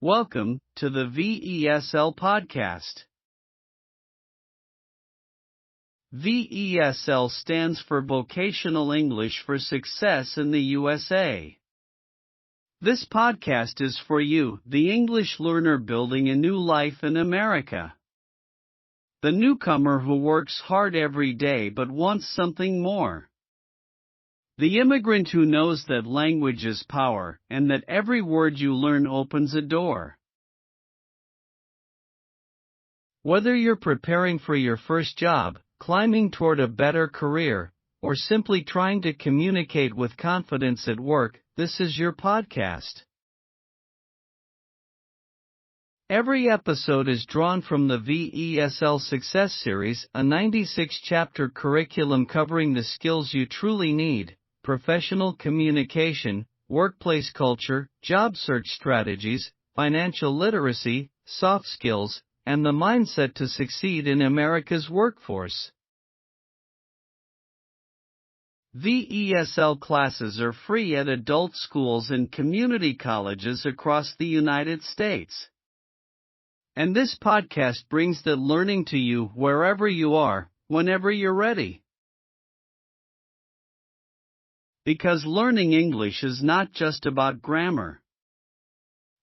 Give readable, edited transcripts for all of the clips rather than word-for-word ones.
Welcome to the VESL Podcast. VESL stands for Vocational English for Success in the USA. This podcast is for you, the English learner building a new life in America. The newcomer who works hard every day but wants something more. The immigrant who knows that language is power and that every word you learn opens a door. Whether you're preparing for your first job, climbing toward a better career, or simply trying to communicate with confidence at work, this is your podcast. Every episode is drawn from the VESL Success Series, a 96-chapter curriculum covering the skills you truly need: professional communication, workplace culture, job search strategies, financial literacy, soft skills, and the mindset to succeed in America's workforce. VESL classes are free at adult schools and community colleges across the United States. And this podcast brings that learning to you wherever you are, whenever you're ready. Because learning English is not just about grammar.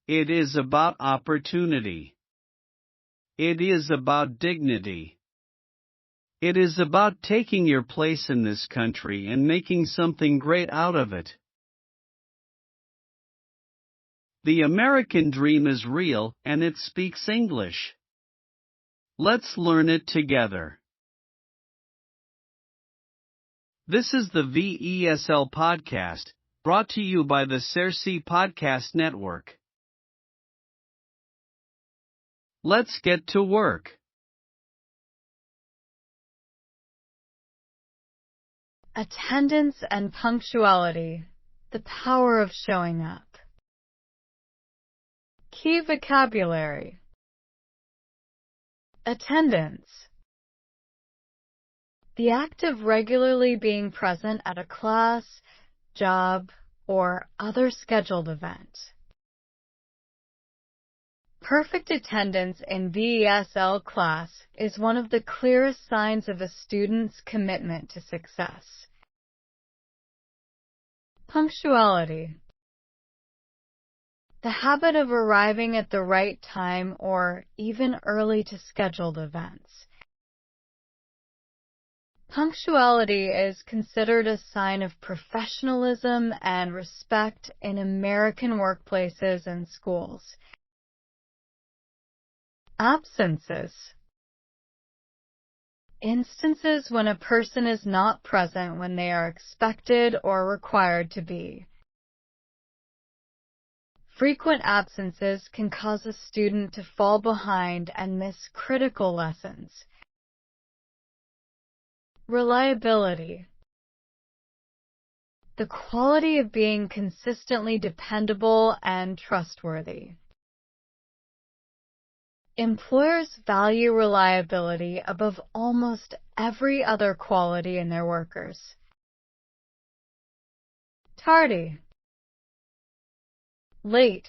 It is about opportunity. It is about dignity. It is about taking your place in this country and making something great out of it. The American dream is real and it speaks English. Let's learn it together. This is the VESL Podcast, brought to you by the Sersea Podcast Network. Let's get to work. Attendance and punctuality, the power of showing up. Key vocabulary. Attendance. The act of regularly being present at a class, job, or other scheduled event. Perfect attendance in VESL class is one of the clearest signs of a student's commitment to success. Punctuality. The habit of arriving at the right time or even early to scheduled events. Punctuality is considered a sign of professionalism and respect in American workplaces and schools. Absences. Instances when a person is not present when they are expected or required to be. Frequent absences can cause a student to fall behind and miss critical lessons. Reliability. The quality of being consistently dependable and trustworthy. Employers value reliability above almost every other quality in their workers. Tardy. Late,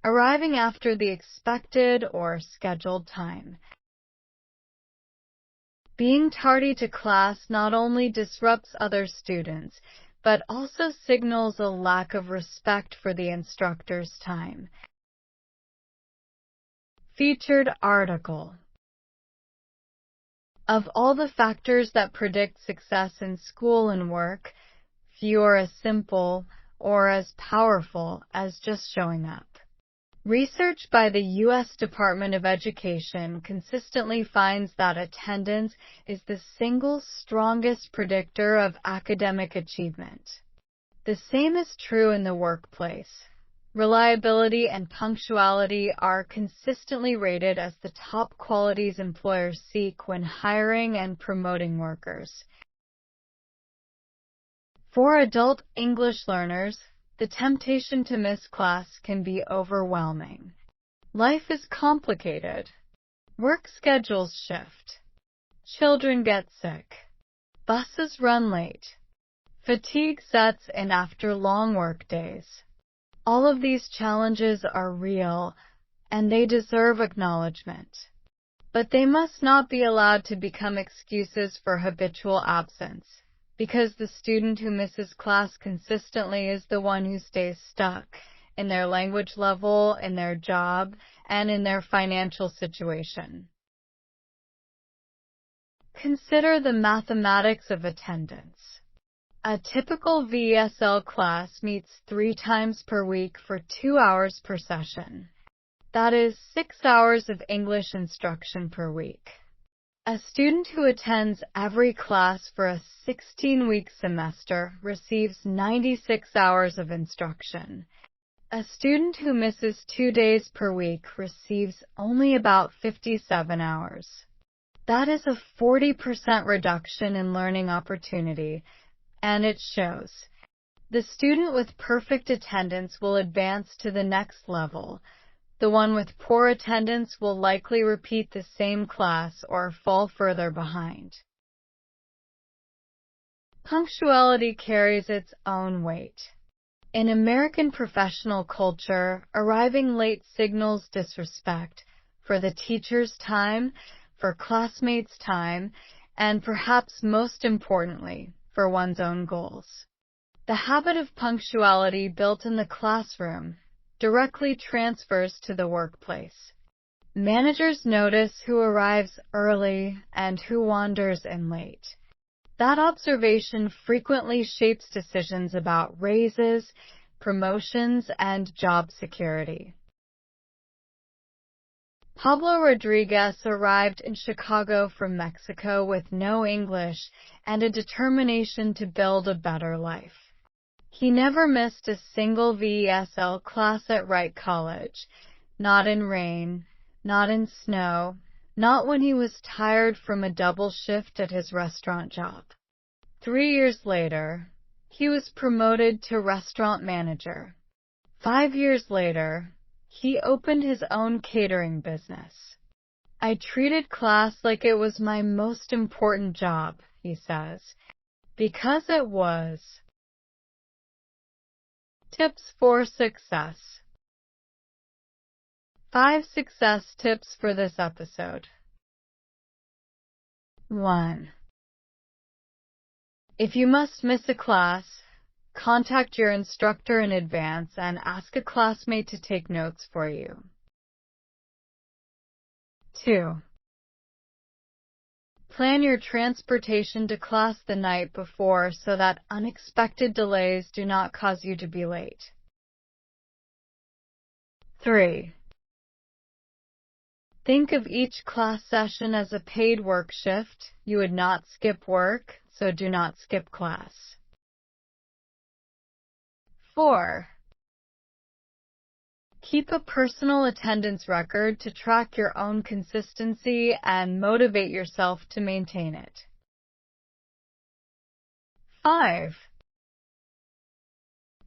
arriving after the expected or scheduled time. Being tardy to class not only disrupts other students, but also signals a lack of respect for the instructor's time. Featured article. Of all the factors that predict success in school and work, few are as simple or as powerful as just showing up. Research by the U.S. Department of Education consistently finds that attendance is the single strongest predictor of academic achievement. The same is true in the workplace. Reliability and punctuality are consistently rated as the top qualities employers seek when hiring and promoting workers. For adult English learners, the temptation to miss class can be overwhelming. Life is complicated. Work schedules shift. Children get sick. Buses run late. Fatigue sets in after long work days. All of these challenges are real, and they deserve acknowledgement. But they must not be allowed to become excuses for habitual absence, because the student who misses class consistently is the one who stays stuck in their language level, in their job, and in their financial situation. Consider the mathematics of attendance. A typical VESL class meets 3 times per week for 2 hours per session. That is 6 hours of English instruction per week. A student who attends every class for a 16-week semester receives 96 hours of instruction. A student who misses 2 days per week receives only about 57 hours. That is a 40% reduction in learning opportunity, and it shows. The student with perfect attendance will advance to the next level. The one with poor attendance will likely repeat the same class or fall further behind. Punctuality carries its own weight. In American professional culture, arriving late signals disrespect for the teacher's time, for classmates' time, and perhaps most importantly, for one's own goals. The habit of punctuality built in the classroom directly transfers to the workplace. Managers notice who arrives early and who wanders in late. That observation frequently shapes decisions about raises, promotions, and job security. Pablo Rodriguez arrived in Chicago from Mexico with no English and a determination to build a better life. He never missed a single VESL class at Wright College, not in rain, not in snow, not when he was tired from a double shift at his restaurant job. 3 years later, he was promoted to restaurant manager. 5 years later, he opened his own catering business. I treated class like it was my most important job, he says, because it was. Tips for success. 5 success tips for this episode. 1. If you must miss a class, contact your instructor in advance and ask a classmate to take notes for you. 2. Plan your transportation to class the night before so that unexpected delays do not cause you to be late. 3. Think of each class session as a paid work shift. You would not skip work, so do not skip class. 4. Keep a personal attendance record to track your own consistency and motivate yourself to maintain it. 5.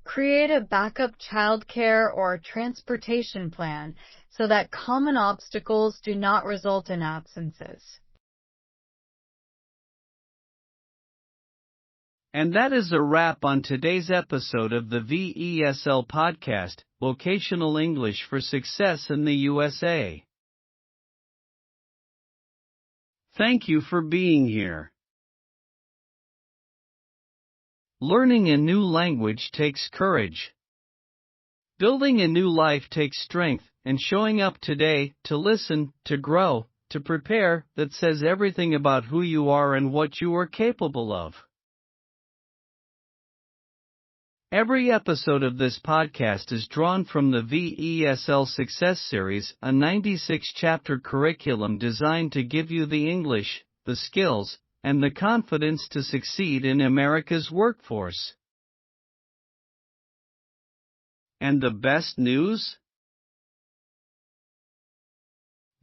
Create a backup childcare or transportation plan so that common obstacles do not result in absences. And that is a wrap on today's episode of the VESL Podcast, Vocational English for Success in the USA. Thank you for being here. Learning a new language takes courage. Building a new life takes strength, and showing up today, to listen, to grow, to prepare, that says everything about who you are and what you are capable of. Every episode of this podcast is drawn from the VESL Success Series, a 96-chapter curriculum designed to give you the English, the skills, and the confidence to succeed in America's workforce. And the best news?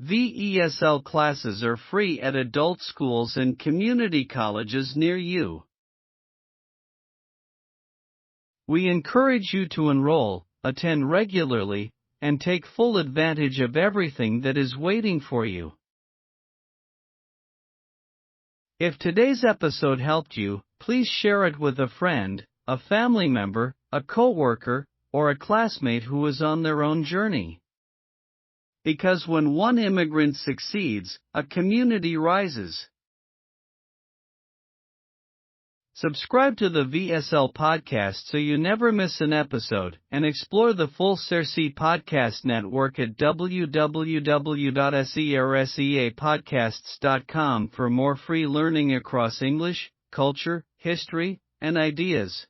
VESL classes are free at adult schools and community colleges near you. We encourage you to enroll, attend regularly, and take full advantage of everything that is waiting for you. If today's episode helped you, please share it with a friend, a family member, a coworker, or a classmate who is on their own journey. Because when one immigrant succeeds, a community rises. Subscribe to the VESL Podcast so you never miss an episode, and explore the full Sersea Podcast network at www.serseapodcasts.com for more free learning across English, culture, history, and ideas.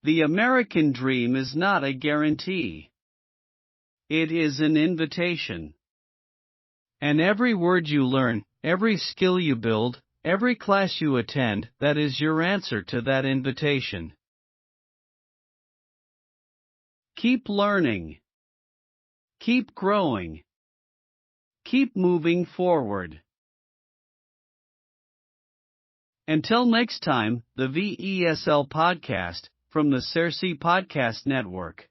The American dream is not a guarantee. It is an invitation. And every word you learn, every skill you build, every class you attend, that is your answer to that invitation. Keep learning. Keep growing. Keep moving forward. Until next time, the VESL Podcast, from the Sersea Podcast Network.